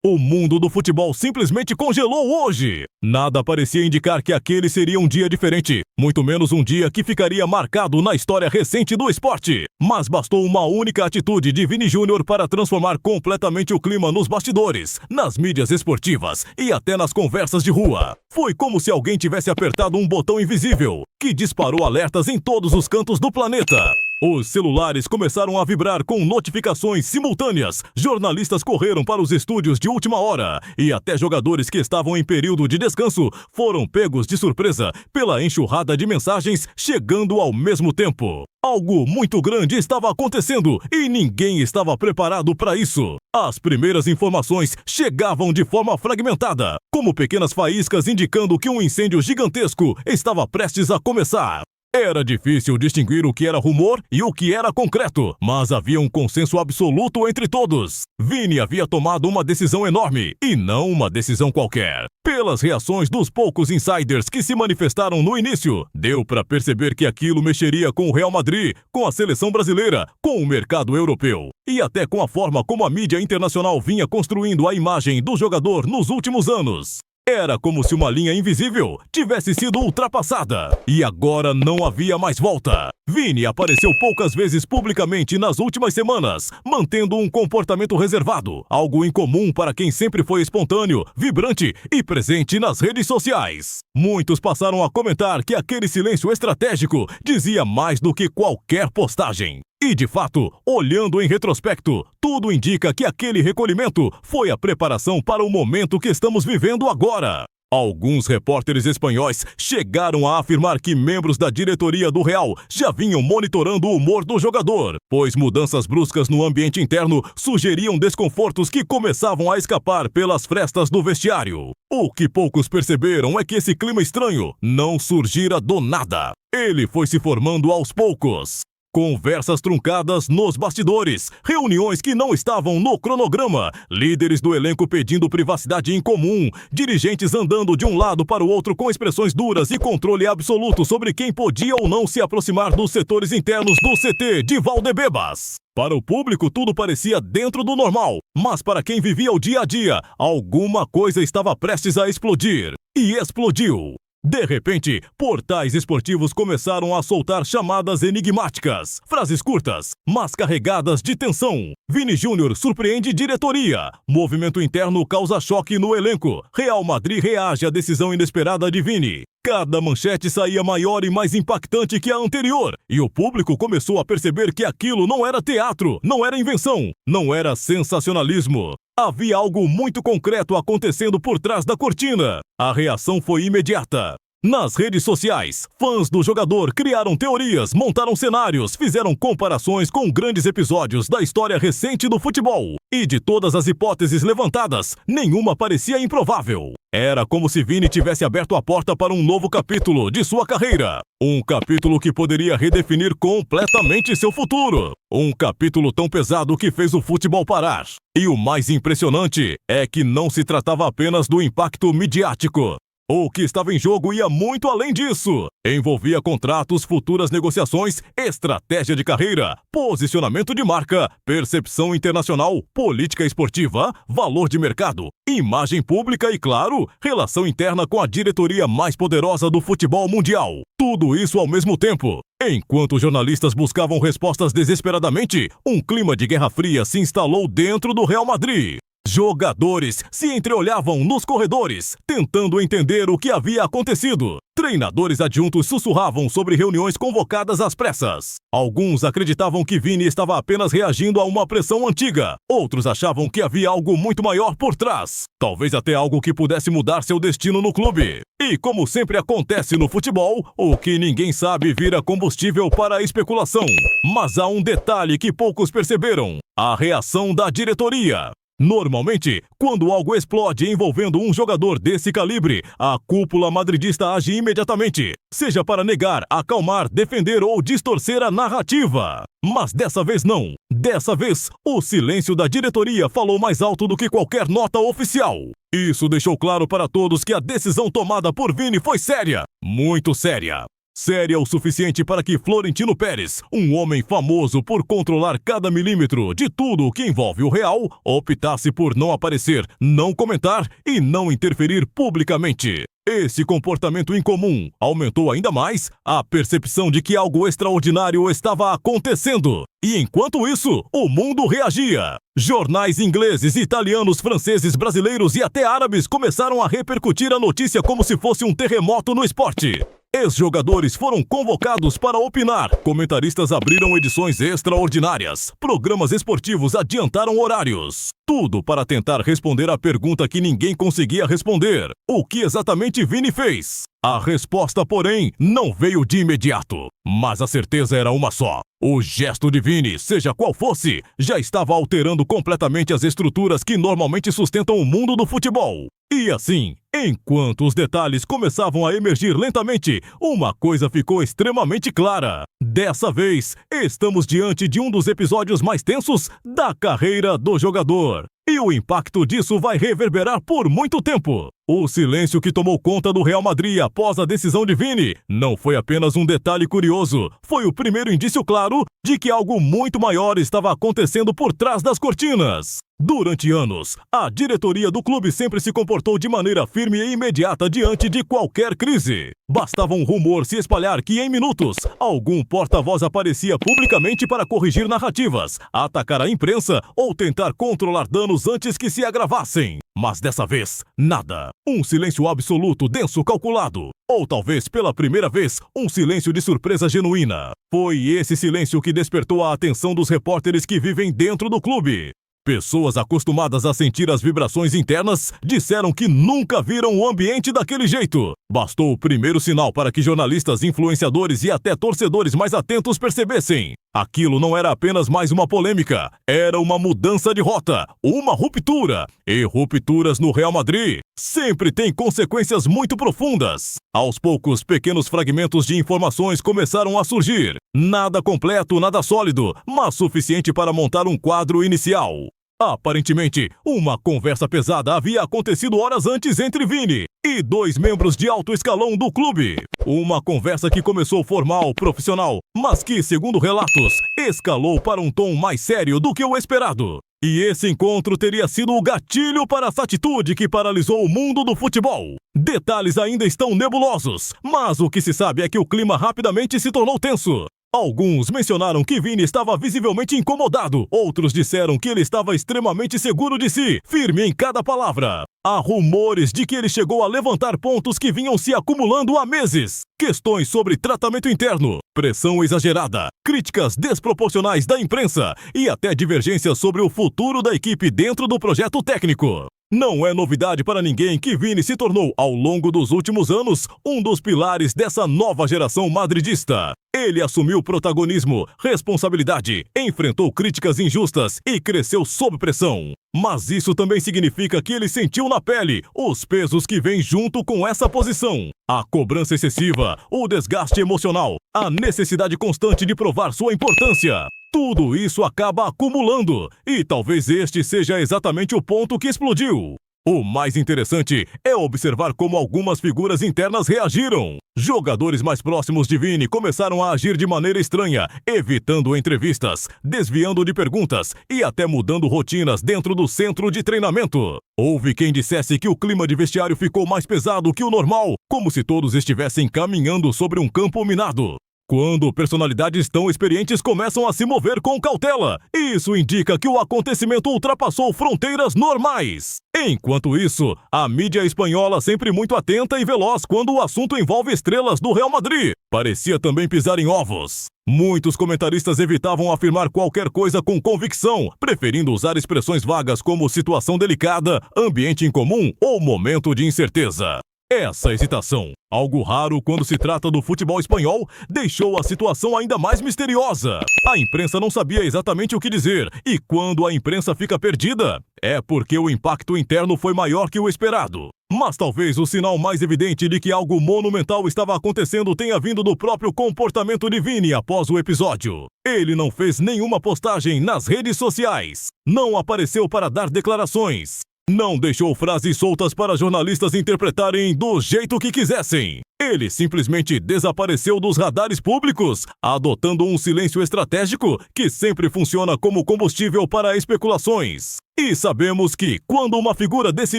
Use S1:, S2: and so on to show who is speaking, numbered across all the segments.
S1: O mundo do futebol simplesmente congelou hoje. Nada parecia indicar que aquele seria um dia diferente, muito menos um dia que ficaria marcado na história recente do esporte. Mas bastou uma única atitude de Vini Júnior para transformar completamente o clima nos bastidores, nas mídias esportivas e até nas conversas de rua. Foi como se alguém tivesse apertado um botão invisível, que disparou alertas em todos os cantos do planeta. Os celulares começaram a vibrar com notificações simultâneas, jornalistas correram para os estúdios de última hora e até jogadores que estavam em período de descanso foram pegos de surpresa pela enxurrada de mensagens chegando ao mesmo tempo. Algo muito grande estava acontecendo e ninguém estava preparado para isso. As primeiras informações chegavam de forma fragmentada, como pequenas faíscas indicando que um incêndio gigantesco estava prestes a começar. Era difícil distinguir o que era rumor e o que era concreto, mas havia um consenso absoluto entre todos. Vini havia tomado uma decisão enorme, e não uma decisão qualquer. Pelas reações dos poucos insiders que se manifestaram no início, deu para perceber que aquilo mexeria com o Real Madrid, com a seleção brasileira, com o mercado europeu, e até com a forma como a mídia internacional vinha construindo a imagem do jogador nos últimos anos. Era como se uma linha invisível tivesse sido ultrapassada, e agora não havia mais volta. Vini apareceu poucas vezes publicamente nas últimas semanas, mantendo um comportamento reservado, algo incomum para quem sempre foi espontâneo, vibrante e presente nas redes sociais. Muitos passaram a comentar que aquele silêncio estratégico dizia mais do que qualquer postagem. E, de fato, olhando em retrospecto, tudo indica que aquele recolhimento foi a preparação para o momento que estamos vivendo agora. Alguns repórteres espanhóis chegaram a afirmar que membros da diretoria do Real já vinham monitorando o humor do jogador, pois mudanças bruscas no ambiente interno sugeriam desconfortos que começavam a escapar pelas frestas do vestiário. O que poucos perceberam é que esse clima estranho não surgira do nada. Ele foi se formando aos poucos. Conversas truncadas nos bastidores, reuniões que não estavam no cronograma, líderes do elenco pedindo privacidade em comum, dirigentes andando de um lado para o outro com expressões duras e controle absoluto sobre quem podia ou não se aproximar dos setores internos do CT de Valdebebas. Para o público tudo parecia dentro do normal, mas para quem vivia o dia a dia, alguma coisa estava prestes a explodir. E explodiu. De repente, portais esportivos começaram a soltar chamadas enigmáticas, frases curtas, mas carregadas de tensão. Vini Júnior surpreende diretoria. Movimento interno causa choque no elenco. Real Madrid reage à decisão inesperada de Vini. Cada manchete saía maior e mais impactante que a anterior, e o público começou a perceber que aquilo não era teatro, não era invenção, não era sensacionalismo. Havia algo muito concreto acontecendo por trás da cortina. A reação foi imediata. Nas redes sociais, fãs do jogador criaram teorias, montaram cenários, fizeram comparações com grandes episódios da história recente do futebol. E de todas as hipóteses levantadas, nenhuma parecia improvável. Era como se Vini tivesse aberto a porta para um novo capítulo de sua carreira. Um capítulo que poderia redefinir completamente seu futuro. Um capítulo tão pesado que fez o futebol parar. E o mais impressionante é que não se tratava apenas do impacto midiático. O que estava em jogo ia muito além disso. Envolvia contratos, futuras negociações, estratégia de carreira, posicionamento de marca, percepção internacional, política esportiva, valor de mercado, imagem pública e, claro, relação interna com a diretoria mais poderosa do futebol mundial. Tudo isso ao mesmo tempo. Enquanto os jornalistas buscavam respostas desesperadamente, um clima de guerra fria se instalou dentro do Real Madrid. Jogadores se entreolhavam nos corredores, tentando entender o que havia acontecido. Treinadores adjuntos sussurravam sobre reuniões convocadas às pressas. Alguns acreditavam que Vini estava apenas reagindo a uma pressão antiga. Outros achavam que havia algo muito maior por trás. Talvez até algo que pudesse mudar seu destino no clube. E como sempre acontece no futebol, o que ninguém sabe vira combustível para a especulação. Mas há um detalhe que poucos perceberam: a reação da diretoria. Normalmente, quando algo explode envolvendo um jogador desse calibre, a cúpula madridista age imediatamente, seja para negar, acalmar, defender ou distorcer a narrativa. Mas dessa vez não. Dessa vez, o silêncio da diretoria falou mais alto do que qualquer nota oficial. Isso deixou claro para todos que a decisão tomada por Vini foi séria, muito séria. Séria o suficiente para que Florentino Pérez, um homem famoso por controlar cada milímetro de tudo o que envolve o Real, optasse por não aparecer, não comentar e não interferir publicamente. Esse comportamento incomum aumentou ainda mais a percepção de que algo extraordinário estava acontecendo. E enquanto isso, o mundo reagia. Jornais ingleses, italianos, franceses, brasileiros e até árabes começaram a repercutir a notícia como se fosse um terremoto no esporte. Ex-jogadores foram convocados para opinar, comentaristas abriram edições extraordinárias, programas esportivos adiantaram horários. Tudo para tentar responder à pergunta que ninguém conseguia responder. O que exatamente Vini fez? A resposta, porém, não veio de imediato. Mas a certeza era uma só. O gesto de Vini, seja qual fosse, já estava alterando completamente as estruturas que normalmente sustentam o mundo do futebol. E assim, enquanto os detalhes começavam a emergir lentamente, uma coisa ficou extremamente clara. Dessa vez, estamos diante de um dos episódios mais tensos da carreira do jogador. E o impacto disso vai reverberar por muito tempo. O silêncio que tomou conta do Real Madrid após a decisão de Vini não foi apenas um detalhe curioso, foi o primeiro indício claro de que algo muito maior estava acontecendo por trás das cortinas. Durante anos, a diretoria do clube sempre se comportou de maneira firme e imediata diante de qualquer crise. Bastava um rumor se espalhar que, em minutos, algum porta-voz aparecia publicamente para corrigir narrativas, atacar a imprensa ou tentar controlar danos antes que se agravassem. Mas dessa vez, nada. Um silêncio absoluto, denso, calculado. Ou talvez, pela primeira vez, um silêncio de surpresa genuína. Foi esse silêncio que despertou a atenção dos repórteres que vivem dentro do clube. Pessoas acostumadas a sentir as vibrações internas disseram que nunca viram o ambiente daquele jeito. Bastou o primeiro sinal para que jornalistas, influenciadores e até torcedores mais atentos percebessem. Aquilo não era apenas mais uma polêmica, era uma mudança de rota, uma ruptura. E rupturas no Real Madrid sempre têm consequências muito profundas. Aos poucos, pequenos fragmentos de informações começaram a surgir. Nada completo, nada sólido, mas suficiente para montar um quadro inicial. Aparentemente, uma conversa pesada havia acontecido horas antes entre Vini e dois membros de alto escalão do clube. Uma conversa que começou formal, profissional, mas que, segundo relatos, escalou para um tom mais sério do que o esperado. E esse encontro teria sido o gatilho para essa atitude que paralisou o mundo do futebol. Detalhes ainda estão nebulosos, mas o que se sabe é que o clima rapidamente se tornou tenso. Alguns mencionaram que Vini estava visivelmente incomodado, outros disseram que ele estava extremamente seguro de si, firme em cada palavra. Há rumores de que ele chegou a levantar pontos que vinham se acumulando há meses. Questões sobre tratamento interno, pressão exagerada, críticas desproporcionais da imprensa e até divergências sobre o futuro da equipe dentro do projeto técnico. Não é novidade para ninguém que Vini se tornou, ao longo dos últimos anos, um dos pilares dessa nova geração madridista. Ele assumiu protagonismo, responsabilidade, enfrentou críticas injustas e cresceu sob pressão. Mas isso também significa que ele sentiu na pele os pesos que vêm junto com essa posição. A cobrança excessiva, o desgaste emocional, a necessidade constante de provar sua importância. Tudo isso acaba acumulando, e talvez este seja exatamente o ponto que explodiu. O mais interessante é observar como algumas figuras internas reagiram. Jogadores mais próximos de Vini começaram a agir de maneira estranha, evitando entrevistas, desviando de perguntas e até mudando rotinas dentro do centro de treinamento. Houve quem dissesse que o clima de vestiário ficou mais pesado que o normal, como se todos estivessem caminhando sobre um campo minado. Quando personalidades tão experientes começam a se mover com cautela, isso indica que o acontecimento ultrapassou fronteiras normais. Enquanto isso, a mídia espanhola, sempre muito atenta e veloz quando o assunto envolve estrelas do Real Madrid, parecia também pisar em ovos. Muitos comentaristas evitavam afirmar qualquer coisa com convicção, preferindo usar expressões vagas como situação delicada, ambiente incomum ou momento de incerteza. Essa hesitação, algo raro quando se trata do futebol espanhol, deixou a situação ainda mais misteriosa. A imprensa não sabia exatamente o que dizer, e quando a imprensa fica perdida, é porque o impacto interno foi maior que o esperado. Mas talvez o sinal mais evidente de que algo monumental estava acontecendo tenha vindo do próprio comportamento de Vini após o episódio. Ele não fez nenhuma postagem nas redes sociais, não apareceu para dar declarações. Não deixou frases soltas para jornalistas interpretarem do jeito que quisessem. Ele simplesmente desapareceu dos radares públicos, adotando um silêncio estratégico que sempre funciona como combustível para especulações. E sabemos que, quando uma figura desse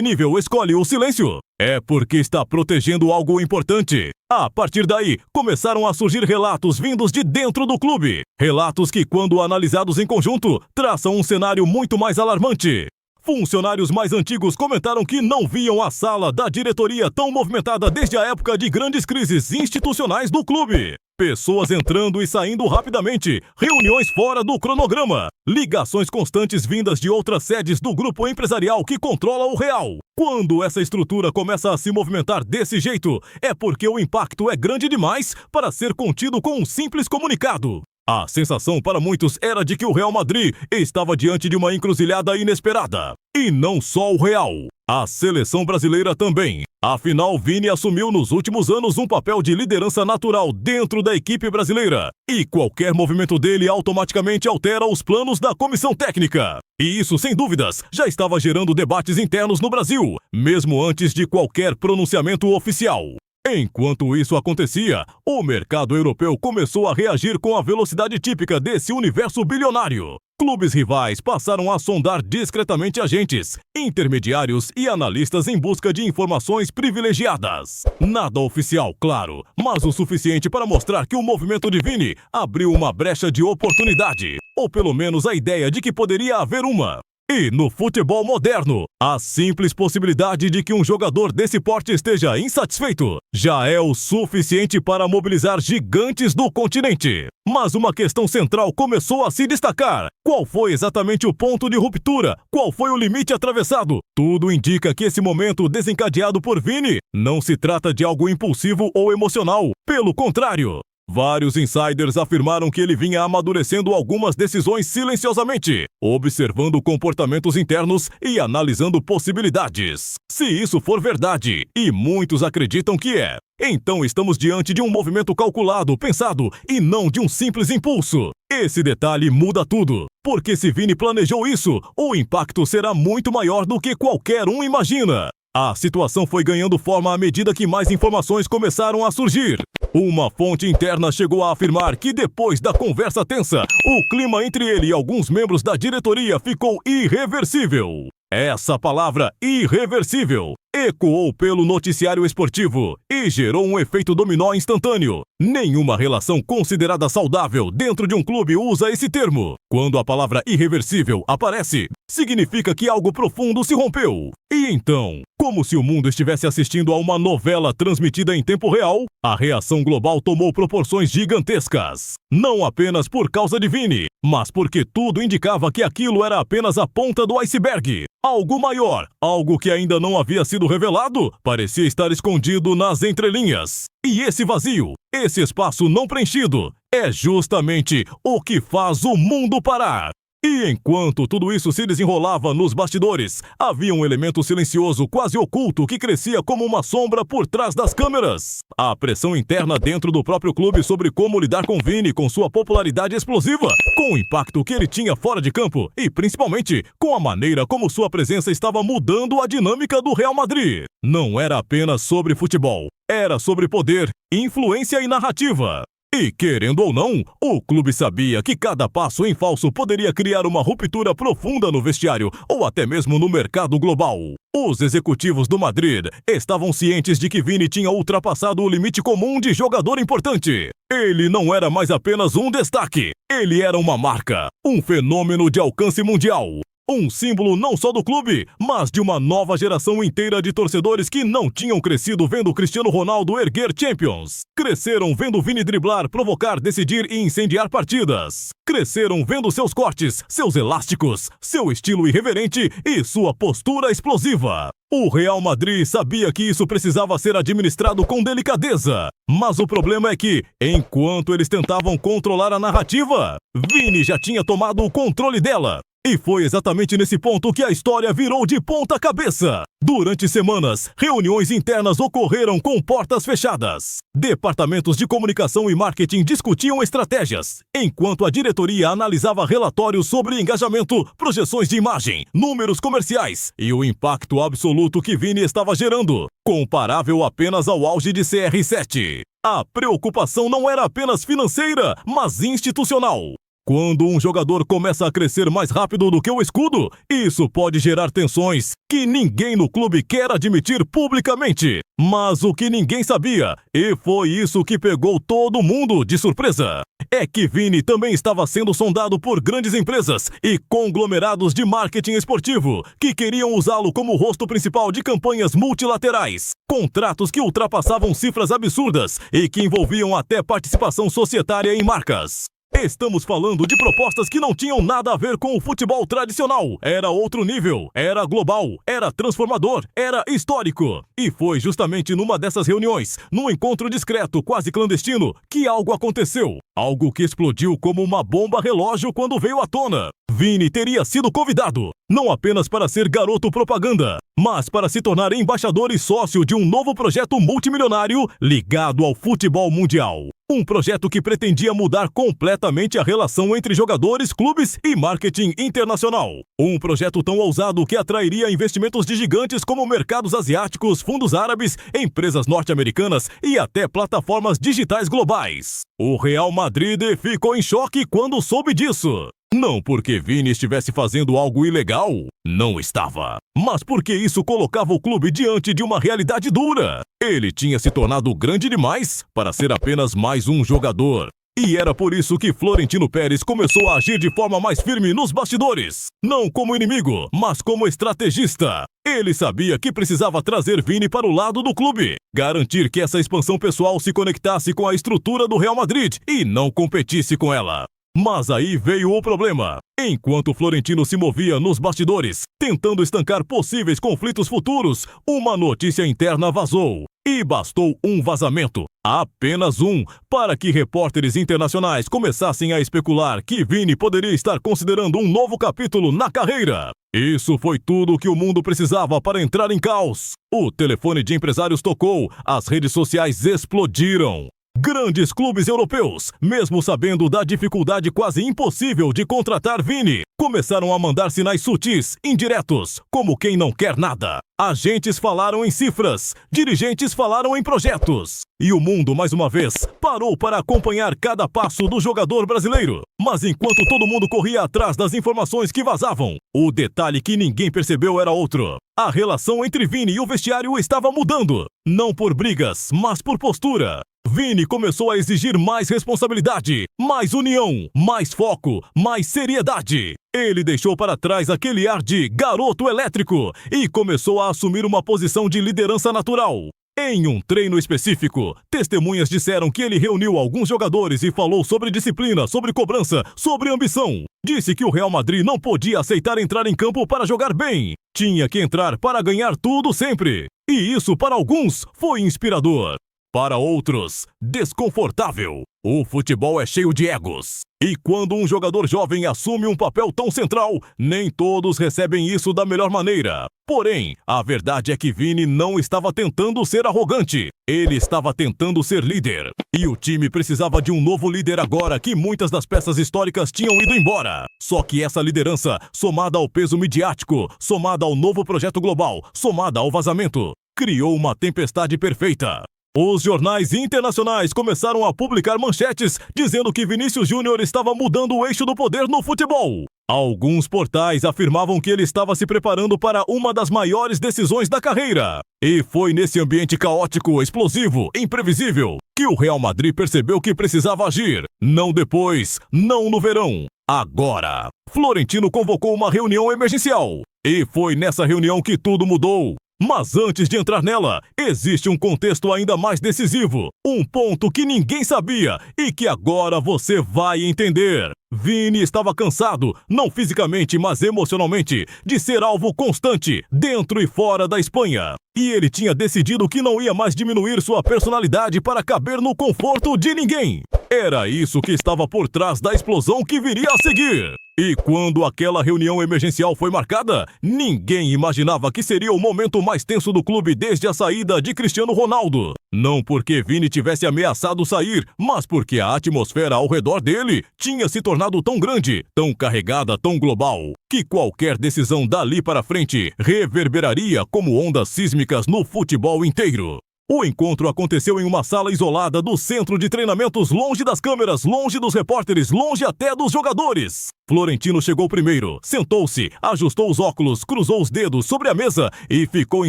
S1: nível escolhe o silêncio, é porque está protegendo algo importante. A partir daí, começaram a surgir relatos vindos de dentro do clube. Relatos que, quando analisados em conjunto, traçam um cenário muito mais alarmante. Funcionários mais antigos comentaram que não viam a sala da diretoria tão movimentada desde a época de grandes crises institucionais do clube. Pessoas entrando e saindo rapidamente, reuniões fora do cronograma, ligações constantes vindas de outras sedes do grupo empresarial que controla o Real. Quando essa estrutura começa a se movimentar desse jeito, é porque o impacto é grande demais para ser contido com um simples comunicado. A sensação para muitos era de que o Real Madrid estava diante de uma encruzilhada inesperada. E não só o Real. A seleção brasileira também. Afinal, Vini assumiu nos últimos anos um papel de liderança natural dentro da equipe brasileira. E qualquer movimento dele automaticamente altera os planos da comissão técnica. E isso, sem dúvidas, já estava gerando debates internos no Brasil, mesmo antes de qualquer pronunciamento oficial. Enquanto isso acontecia, o mercado europeu começou a reagir com a velocidade típica desse universo bilionário. Clubes rivais passaram a sondar discretamente agentes, intermediários e analistas em busca de informações privilegiadas. Nada oficial, claro, mas o suficiente para mostrar que o movimento de Vini abriu uma brecha de oportunidade, ou pelo menos a ideia de que poderia haver uma. E no futebol moderno, a simples possibilidade de que um jogador desse porte esteja insatisfeito já é o suficiente para mobilizar gigantes do continente. Mas uma questão central começou a se destacar. Qual foi exatamente o ponto de ruptura? Qual foi o limite atravessado? Tudo indica que esse momento desencadeado por Vini não se trata de algo impulsivo ou emocional. Pelo contrário. Vários insiders afirmaram que ele vinha amadurecendo algumas decisões silenciosamente, observando comportamentos internos e analisando possibilidades. Se isso for verdade, e muitos acreditam que é, então estamos diante de um movimento calculado, pensado, e não de um simples impulso. Esse detalhe muda tudo, porque se Vini planejou isso, o impacto será muito maior do que qualquer um imagina. A situação foi ganhando forma à medida que mais informações começaram a surgir. Uma fonte interna chegou a afirmar que depois da conversa tensa, o clima entre ele e alguns membros da diretoria ficou irreversível. Essa palavra, irreversível, ecoou pelo noticiário esportivo e gerou um efeito dominó instantâneo. Nenhuma relação considerada saudável dentro de um clube usa esse termo. Quando a palavra irreversível aparece, significa que algo profundo se rompeu. E então, como se o mundo estivesse assistindo a uma novela transmitida em tempo real, a reação global tomou proporções gigantescas. Não apenas por causa de Vini, mas porque tudo indicava que aquilo era apenas a ponta do iceberg. Algo maior, algo que ainda não havia sido revelado, parecia estar escondido nas entrelinhas. E esse vazio, esse espaço não preenchido, é justamente o que faz o mundo parar. E enquanto tudo isso se desenrolava nos bastidores, havia um elemento silencioso, quase oculto, que crescia como uma sombra por trás das câmeras. A pressão interna dentro do próprio clube sobre como lidar com Vini, com sua popularidade explosiva, com o impacto que ele tinha fora de campo e, principalmente, com a maneira como sua presença estava mudando a dinâmica do Real Madrid. Não era apenas sobre futebol, era sobre poder, influência e narrativa. E, querendo ou não, o clube sabia que cada passo em falso poderia criar uma ruptura profunda no vestiário ou até mesmo no mercado global. Os executivos do Madrid estavam cientes de que Vini tinha ultrapassado o limite comum de jogador importante. Ele não era mais apenas um destaque, ele era uma marca, um fenômeno de alcance mundial. Um símbolo não só do clube, mas de uma nova geração inteira de torcedores que não tinham crescido vendo Cristiano Ronaldo erguer Champions. Cresceram vendo Vini driblar, provocar, decidir e incendiar partidas. Cresceram vendo seus cortes, seus elásticos, seu estilo irreverente e sua postura explosiva. O Real Madrid sabia que isso precisava ser administrado com delicadeza. Mas o problema é que, enquanto eles tentavam controlar a narrativa, Vini já tinha tomado o controle dela. E foi exatamente nesse ponto que a história virou de ponta cabeça. Durante semanas, reuniões internas ocorreram com portas fechadas. Departamentos de comunicação e marketing discutiam estratégias, enquanto a diretoria analisava relatórios sobre engajamento, projeções de imagem, números comerciais e o impacto absoluto que Vini estava gerando, comparável apenas ao auge de CR7. A preocupação não era apenas financeira, mas institucional. Quando um jogador começa a crescer mais rápido do que o escudo, isso pode gerar tensões que ninguém no clube quer admitir publicamente. Mas o que ninguém sabia, e foi isso que pegou todo mundo de surpresa, é que Vini também estava sendo sondado por grandes empresas e conglomerados de marketing esportivo que queriam usá-lo como rosto principal de campanhas multilaterais. Contratos que ultrapassavam cifras absurdas e que envolviam até participação societária em marcas. Estamos falando de propostas que não tinham nada a ver com o futebol tradicional. Era outro nível, era global, era transformador, era histórico. E foi justamente numa dessas reuniões, num encontro discreto, quase clandestino, que algo aconteceu. Algo que explodiu como uma bomba relógio quando veio à tona. Vini teria sido convidado, não apenas para ser garoto propaganda, mas para se tornar embaixador e sócio de um novo projeto multimilionário ligado ao futebol mundial. Um projeto que pretendia mudar completamente a relação entre jogadores, clubes e marketing internacional. Um projeto tão ousado que atrairia investimentos de gigantes como mercados asiáticos, fundos árabes, empresas norte-americanas e até plataformas digitais globais. O Real Madrid ficou em choque quando soube disso. Não porque Vini estivesse fazendo algo ilegal, não estava, mas porque isso colocava o clube diante de uma realidade dura. Ele tinha se tornado grande demais para ser apenas mais um jogador. E era por isso que Florentino Pérez começou a agir de forma mais firme nos bastidores. Não como inimigo, mas como estrategista. Ele sabia que precisava trazer Vini para o lado do clube, garantir que essa expansão pessoal se conectasse com a estrutura do Real Madrid e não competisse com ela. Mas aí veio o problema. Enquanto Florentino se movia nos bastidores, tentando estancar possíveis conflitos futuros, uma notícia interna vazou. E bastou um vazamento, apenas um, para que repórteres internacionais começassem a especular que Vini poderia estar considerando um novo capítulo na carreira. Isso foi tudo o que o mundo precisava para entrar em caos. O telefone de empresários tocou, as redes sociais explodiram. Grandes clubes europeus, mesmo sabendo da dificuldade quase impossível de contratar Vini, começaram a mandar sinais sutis, indiretos, como quem não quer nada. Agentes falaram em cifras, dirigentes falaram em projetos. E o mundo, mais uma vez, parou para acompanhar cada passo do jogador brasileiro. Mas enquanto todo mundo corria atrás das informações que vazavam, o detalhe que ninguém percebeu era outro. A relação entre Vini e o vestiário estava mudando. Não por brigas, mas por postura. Vini começou a exigir mais responsabilidade, mais união, mais foco, mais seriedade. Ele deixou para trás aquele ar de garoto elétrico e começou a assumir uma posição de liderança natural. Em um treino específico, testemunhas disseram que ele reuniu alguns jogadores e falou sobre disciplina, sobre cobrança, sobre ambição. Disse que o Real Madrid não podia aceitar entrar em campo para jogar bem. Tinha que entrar para ganhar tudo sempre. E isso, para alguns, foi inspirador. Para outros, desconfortável. O futebol é cheio de egos. E quando um jogador jovem assume um papel tão central, nem todos recebem isso da melhor maneira. Porém, a verdade é que Vini não estava tentando ser arrogante. Ele estava tentando ser líder. E o time precisava de um novo líder agora que muitas das peças históricas tinham ido embora. Só que essa liderança, somada ao peso midiático, somada ao novo projeto global, somada ao vazamento, criou uma tempestade perfeita. Os jornais internacionais começaram a publicar manchetes dizendo que Vinícius Júnior estava mudando o eixo do poder no futebol. Alguns portais afirmavam que ele estava se preparando para uma das maiores decisões da carreira. E foi nesse ambiente caótico, explosivo, imprevisível, que o Real Madrid percebeu que precisava agir. Não depois, não no verão. Agora. Florentino convocou uma reunião emergencial. E foi nessa reunião que tudo mudou. Mas antes de entrar nela, existe um contexto ainda mais decisivo. Um ponto que ninguém sabia e que agora você vai entender. Vini estava cansado, não fisicamente, mas emocionalmente, de ser alvo constante, dentro e fora da Espanha. E ele tinha decidido que não ia mais diminuir sua personalidade para caber no conforto de ninguém. Era isso que estava por trás da explosão que viria a seguir. E quando aquela reunião emergencial foi marcada, ninguém imaginava que seria o momento mais tenso do clube desde a saída de Cristiano Ronaldo. Não porque Vini tivesse ameaçado sair, mas porque a atmosfera ao redor dele tinha se tornado tão grande, tão carregada, tão global, que qualquer decisão dali para frente reverberaria como ondas sísmicas no futebol inteiro. O encontro aconteceu em uma sala isolada do centro de treinamentos, longe das câmeras, longe dos repórteres, longe até dos jogadores. Florentino chegou primeiro, sentou-se, ajustou os óculos, cruzou os dedos sobre a mesa e ficou em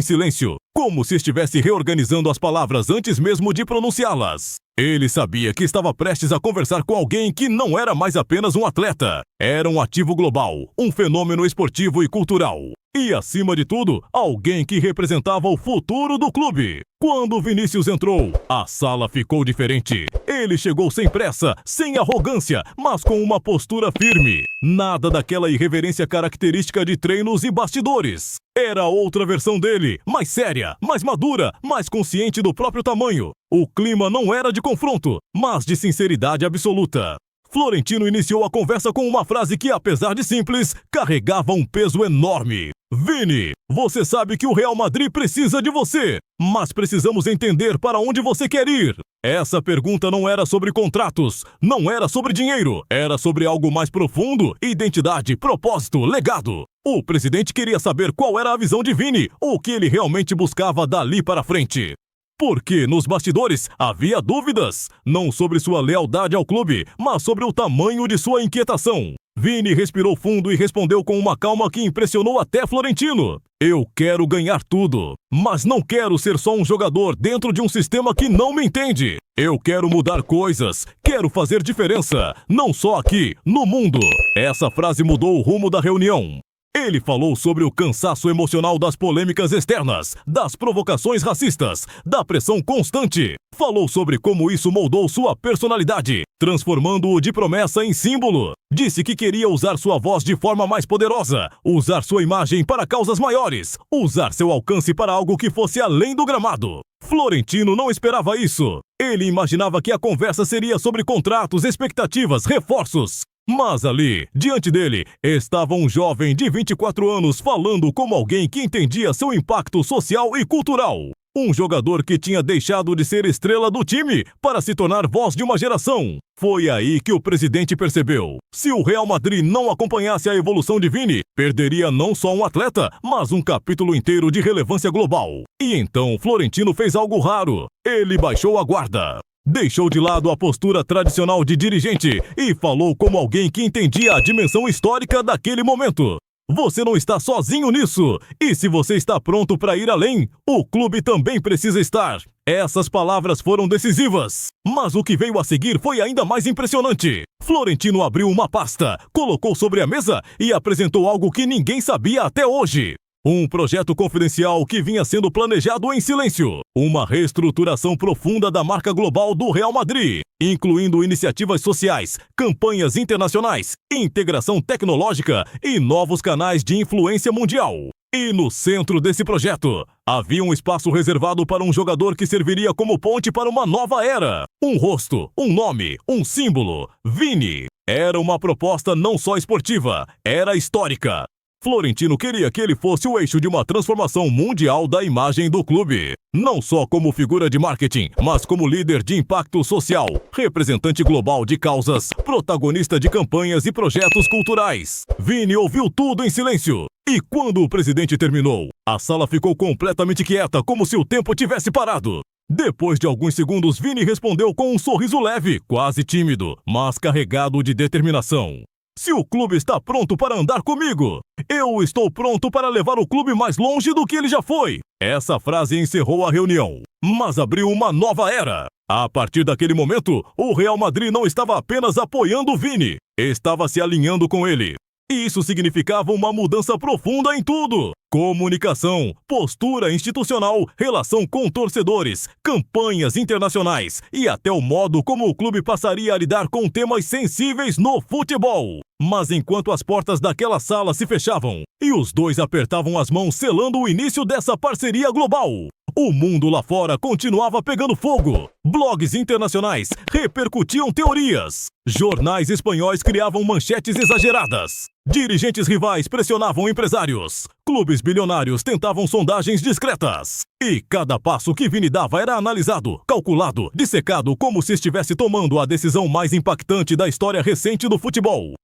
S1: silêncio, como se estivesse reorganizando as palavras antes mesmo de pronunciá-las. Ele sabia que estava prestes a conversar com alguém que não era mais apenas um atleta. Era um ativo global, um fenômeno esportivo e cultural. E, acima de tudo, alguém que representava o futuro do clube. Quando Vinícius entrou, a sala ficou diferente. Ele chegou sem pressa, sem arrogância, mas com uma postura firme. Nada daquela irreverência característica de treinos e bastidores. Era outra versão dele, mais séria, mais madura, mais consciente do próprio tamanho. O clima não era de confronto, mas de sinceridade absoluta. Florentino iniciou a conversa com uma frase que, apesar de simples, carregava um peso enorme. Vini, você sabe que o Real Madrid precisa de você, mas precisamos entender para onde você quer ir. Essa pergunta não era sobre contratos, não era sobre dinheiro, era sobre algo mais profundo: identidade, propósito, legado. O presidente queria saber qual era a visão de Vini, o que ele realmente buscava dali para frente. Porque nos bastidores havia dúvidas, não sobre sua lealdade ao clube, mas sobre o tamanho de sua inquietação. Vini respirou fundo e respondeu com uma calma que impressionou até Florentino. Eu quero ganhar tudo, mas não quero ser só um jogador dentro de um sistema que não me entende. Eu quero mudar coisas, quero fazer diferença, não só aqui, no mundo. Essa frase mudou o rumo da reunião. Ele falou sobre o cansaço emocional das polêmicas externas, das provocações racistas, da pressão constante. Falou sobre como isso moldou sua personalidade, transformando-o de promessa em símbolo. Disse que queria usar sua voz de forma mais poderosa, usar sua imagem para causas maiores, usar seu alcance para algo que fosse além do gramado. Florentino não esperava isso. Ele imaginava que a conversa seria sobre contratos, expectativas, reforços. Mas ali, diante dele, estava um jovem de 24 anos falando como alguém que entendia seu impacto social e cultural. Um jogador que tinha deixado de ser estrela do time para se tornar voz de uma geração. Foi aí que o presidente percebeu. Se o Real Madrid não acompanhasse a evolução de Vini, perderia não só um atleta, mas um capítulo inteiro de relevância global. E então Florentino fez algo raro. Ele baixou a guarda. Deixou de lado a postura tradicional de dirigente e falou como alguém que entendia a dimensão histórica daquele momento. Você não está sozinho nisso, e se você está pronto para ir além, o clube também precisa estar. Essas palavras foram decisivas, mas o que veio a seguir foi ainda mais impressionante. Florentino abriu uma pasta, colocou sobre a mesa e apresentou algo que ninguém sabia até hoje. Um projeto confidencial que vinha sendo planejado em silêncio. Uma reestruturação profunda da marca global do Real Madrid, incluindo iniciativas sociais, campanhas internacionais, integração tecnológica e novos canais de influência mundial. E no centro desse projeto, havia um espaço reservado para um jogador que serviria como ponte para uma nova era. Um rosto, um nome, um símbolo: Vini. Era uma proposta não só esportiva, era histórica. Florentino queria que ele fosse o eixo de uma transformação mundial da imagem do clube. Não só como figura de marketing, mas como líder de impacto social, representante global de causas, protagonista de campanhas e projetos culturais. Vini ouviu tudo em silêncio. E quando o presidente terminou, a sala ficou completamente quieta, como se o tempo tivesse parado. Depois de alguns segundos, Vini respondeu com um sorriso leve, quase tímido, mas carregado de determinação. Se o clube está pronto para andar comigo, eu estou pronto para levar o clube mais longe do que ele já foi. Essa frase encerrou a reunião, mas abriu uma nova era. A partir daquele momento, o Real Madrid não estava apenas apoiando o Vini, estava se alinhando com ele. E isso significava uma mudança profunda em tudo. comunicação, postura institucional, relação com torcedores, campanhas internacionais e até o modo como o clube passaria a lidar com temas sensíveis no futebol. Mas enquanto as portas daquela sala se fechavam e os dois apertavam as mãos selando o início dessa parceria global, o mundo lá fora continuava pegando fogo. Blogs internacionais repercutiam teorias. Jornais espanhóis criavam manchetes exageradas. Dirigentes rivais pressionavam empresários. Clubes bilionários tentavam sondagens discretas. E cada passo que Vini dava era analisado, calculado, dissecado como se estivesse tomando a decisão mais impactante da história recente do futebol.